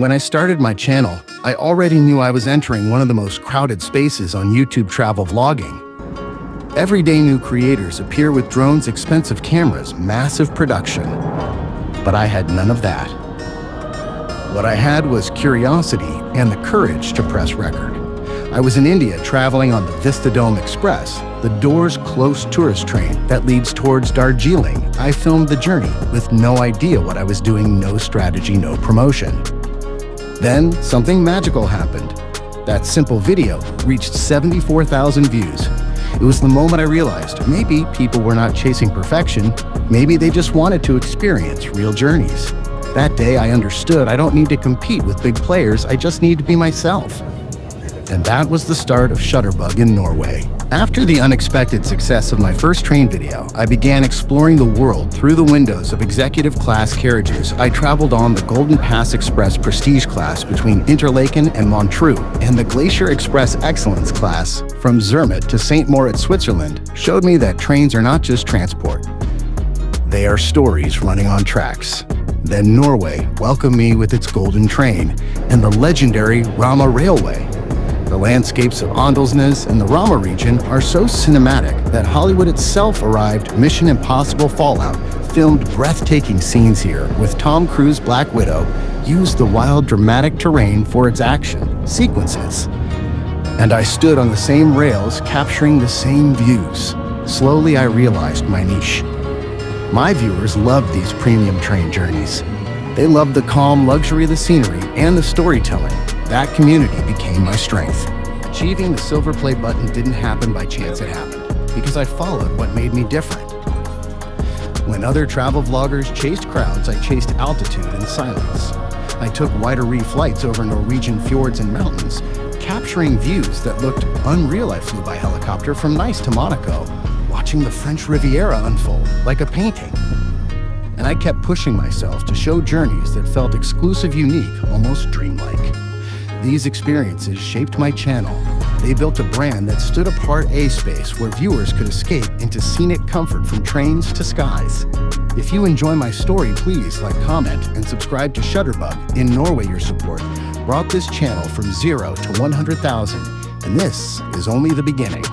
When I started my channel, I already knew I was entering one of the most crowded spaces on YouTube travel vlogging. Every day new creators appear with drones, expensive cameras, massive production. But I had none of that. What I had was curiosity and the courage to press record. I was in India traveling on the Vistadome Express, the doors-closed tourist train that leads towards Darjeeling. I filmed the journey with no idea what I was doing, no strategy, no promotion. Then something magical happened. That simple video reached 74,000 views. It was the moment I realized maybe people were not chasing perfection, maybe they just wanted to experience real journeys. That day I understood I don't need to compete with big players, I just need to be myself. And that was the start of Shutterbug in Norway. After the unexpected success of my first train video, I began exploring the world through the windows of executive class carriages. I traveled on the Golden Pass Express Prestige class between Interlaken and Montreux, and the Glacier Express Excellence class from Zermatt to St. Moritz, Switzerland, showed me that trains are not just transport. They are stories running on tracks. Then Norway welcomed me with its golden train and the legendary Rauma Railway. The landscapes of Åndalsnes and the Rauma region are so cinematic that Hollywood itself arrived. Mission Impossible Fallout filmed breathtaking scenes here, with Tom Cruise's Black Widow used the wild, dramatic terrain for its action sequences. And I stood on the same rails, capturing the same views. Slowly, I realized my niche. My viewers loved these premium train journeys. They loved the calm luxury of the scenery and the storytelling. That community became my strength. Achieving the silver play button didn't happen by chance, it happened because I followed what made me different. When other travel vloggers chased crowds, I chased altitude and silence. I took wider reef flights over Norwegian fjords and mountains, capturing views that looked unreal. I flew by helicopter from Nice to Monaco, watching the French Riviera unfold like a painting. And I kept pushing myself to show journeys that felt exclusive, unique, almost dreamlike. These experiences shaped my channel. They built a brand that stood apart, a space where viewers could escape into scenic comfort from trains to skies. If you enjoy my story, please like, comment, and subscribe to Shutterbug in Norway. Your support brought this channel from 0 to 100,000, and this is only the beginning.